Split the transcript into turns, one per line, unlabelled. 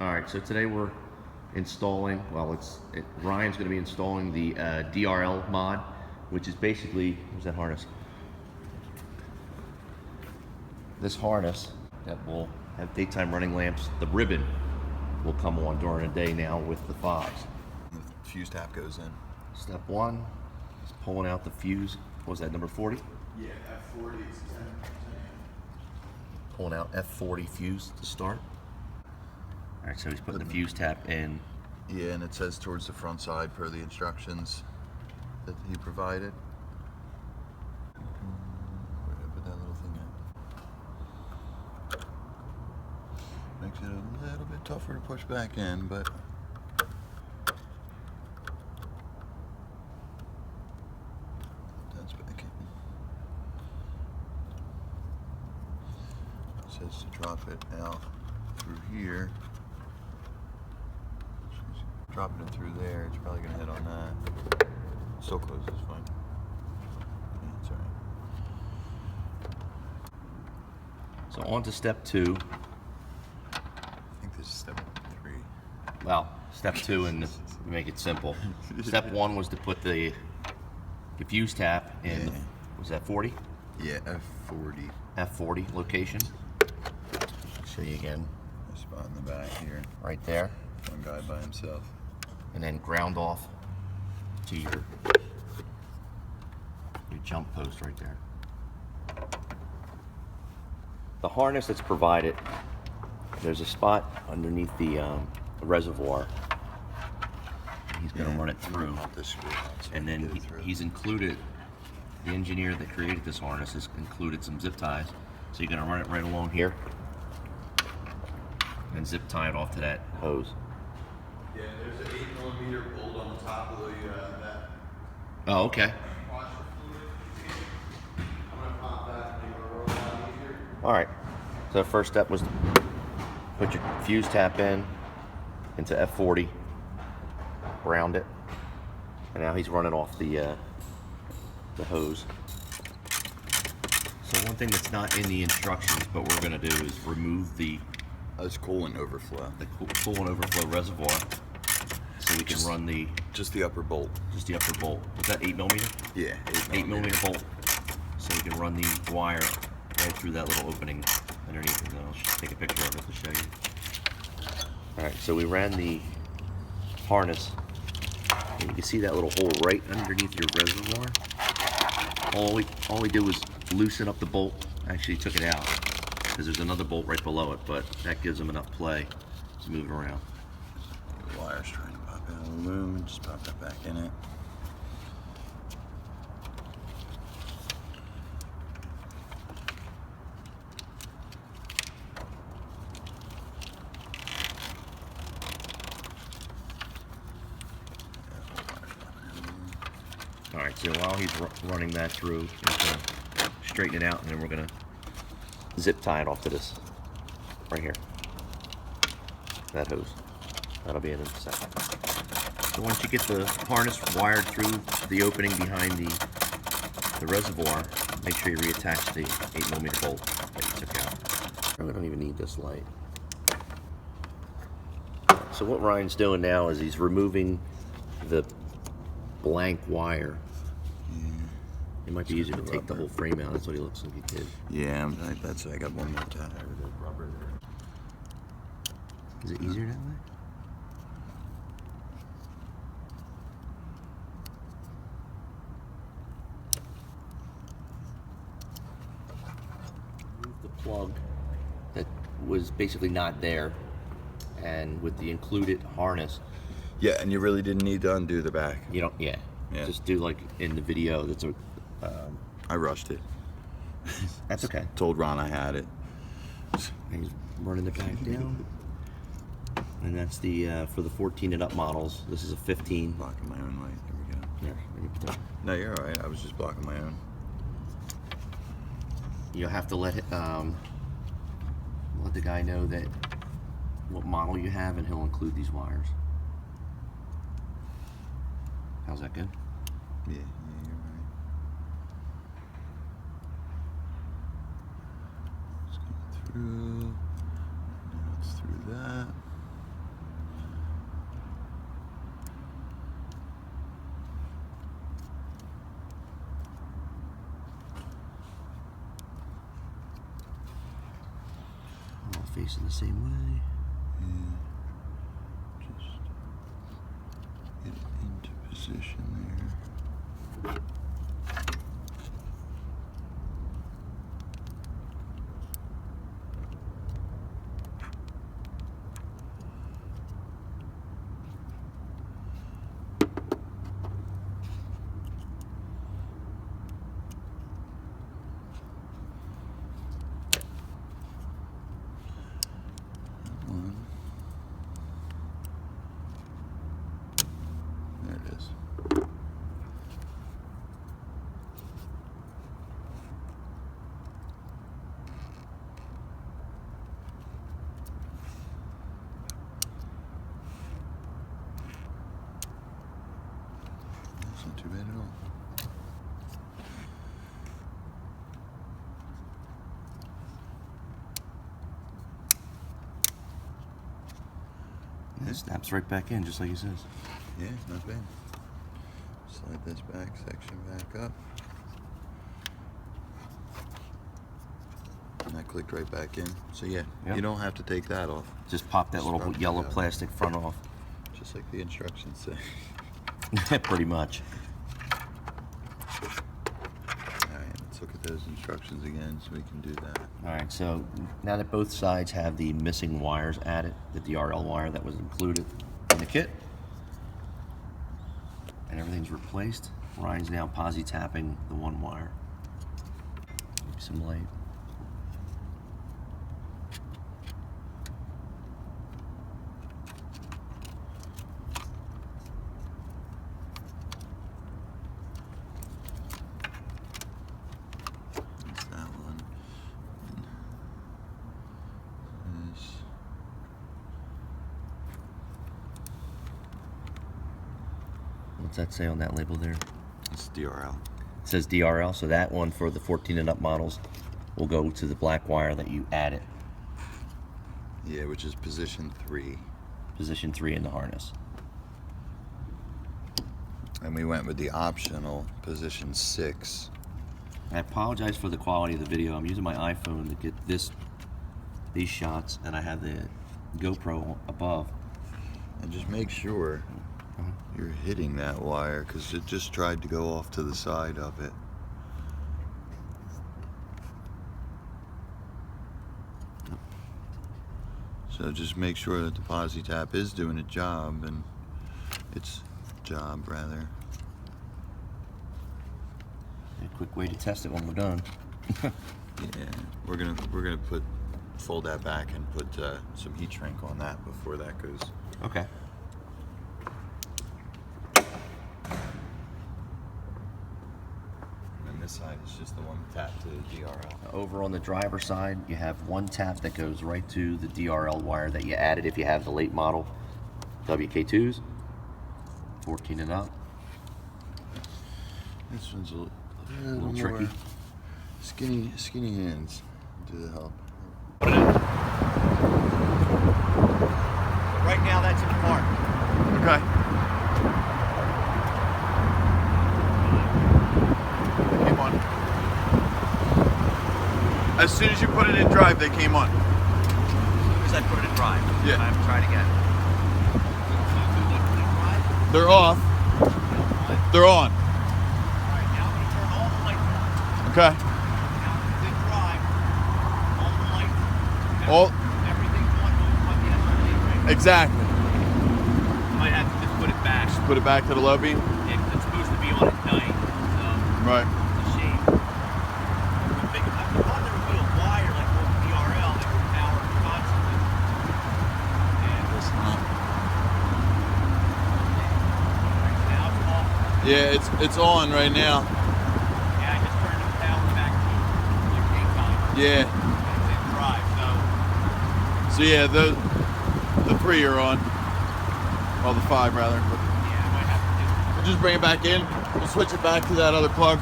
All right, so today we're installing, Ryan's going to be installing the DRL mod, which is basically, where's that harness? This harness that will have daytime running lamps, the ribbon will come on during the day now with the fobs.
The fuse tap goes in.
Step one is pulling out the fuse. What was that, number 40?
Yeah, F40 is 10.
Pulling out F40 fuse to start. All right, so he's putting the fuse tap in.
Yeah, and it says towards the front side per the instructions that he provided. Where did I put that little thing in? Makes it a little bit tougher to push back in, but that's back in. It says to drop it out through here. Dropping it through there, it's probably gonna hit on that. Still closes, fine. Yeah, it's alright.
So on to step two.
I think this is step 3.
Well, step two, and make it simple. Step one was to put the fuse tap in,
Yeah.
Was that 40?
Yeah, F40.
F40 location. I'll show you again.
A spot in the back here.
Right there.
One guy by himself.
And then ground off to your jump post right there. The harness that's provided, there's a spot underneath the reservoir. He's going to run it through, and then he's included, the engineer that created this harness has included some zip ties, so you're going to run it right along here and zip tie it off to that hose.
Yeah, there's an 8mm bolt on the top of the that.
Oh, okay.
Washer fluid. I'm gonna pop that and make it roll out easier.
All right. So the first step was to put your fuse tap into F40, ground it, and now he's running off the hose. So one thing that's not in the instructions, but we're going to do is remove the
coolant overflow.
The coolant overflow reservoir, so we can run
just the upper bolt.
Just the upper bolt. Was that 8mm?
Yeah,
8mm bolt. So we can run the wire right through that little opening underneath, and then I'll just take a picture of it to show you. All right, so we ran the harness, and you can see that little hole right underneath your reservoir. All we did was loosen up the bolt. Actually took it out, because there's another bolt right below it, but that gives them enough play to move it around.
The wire's trying to pop out of the loom, and just pop that back in it.
All right, so while he's running that through, we're going to straighten it out, and then we're going to zip tie it off to this right here, that hose. That'll be in a second. So once you get the harness wired through the opening behind the reservoir, make sure you reattach the 8mm bolt that you took out. We don't even need this light. So what Ryan's doing now is he's removing the blank wire. It might be easier to take the whole frame out. That's what he looks like he did.
Yeah, I got one more tie. Rubber there.
Is it easier that way? Remove the plug that was basically not there, and with the included harness.
Yeah, and you really didn't need to undo the back.
You don't, yeah. Just do like in the video. That's a.
I rushed it.
That's okay.
Told Ron I had it.
And he's running the back down. And that's the for the 14 and up models. This is a 15.
Blocking my own light. There we go.
There, let me put that.
No, you're all right. I was just blocking my own.
You'll have to let the guy know that what model you have, and he'll include these wires. How's that good?
Yeah, you're right. It's going through. Now it's through that.
facing the same way.
Yeah. Just get it into position there. There it is. That's not too bad at all.
It snaps right back in, just like he says.
Yeah, not bad. Slide this back section back up. And that clicked right back in. So yeah,
Yep.
you don't have to take that off.
Just pop that little
Scrub it
yellow
out.
plastic front off.
Just like the instructions say.
Pretty much.
Alright, let's look at those instructions again so we can do that.
Alright, so now that both sides have the missing wires added, the DRL wire that was included in the kit, and everything's replaced, Ryan's now posi tapping the one wire. Maybe some light.
That's that one. And this.
What's that say on that label there?
It's DRL.
It says DRL, so that one for the 14 and up models will go to the black wire that you added,
Yeah, which is position 3.
position 3 in the harness.
And we went with the optional position 6.
I apologize for the quality of the video. I'm using my iPhone to get these shots, and I have the GoPro above.
And just make sure you're hitting that wire, because it just tried to go off to the side of it. So just make sure that the posi tap is doing its job, and its job rather.
A quick way to test it when we're done.
Yeah, we're gonna fold that back and put some heat shrink on that before that goes.
Okay.
And this side is just the one tap to the DRL.
Over on the driver's side, you have one tap that goes right to the DRL wire that you added if you have the late model WK2s, 14 and up.
This one's a
little
more
tricky.
Skinny hands do the help.
Right now, that's in park.
Okay. Came on. As soon as you put it in drive, they came on.
As soon as I put it in drive,
Yeah.
I have to try it again.
They're off. They're on.
Alright, now I'm going to turn all the lights on.
Okay.
Now it's in drive. All the lights.
All
Everything's on the SRT, right?
exactly.
Might have to just put it back.
Put it back to the low beam.
Yeah, 'cause it's supposed to be on at night, so
Right.
it's a shame. I thought there would be a wire like on DRL that would power constantly. And now it's off.
Yeah, it's on right now.
Yeah, I just turned the power back to like 8 times.
Yeah.
And it's in drive, so
So yeah, the 3 are on. Well, the 5 rather.
yeah, I might have to
We'll just bring it back in. We'll switch it back to that other plug.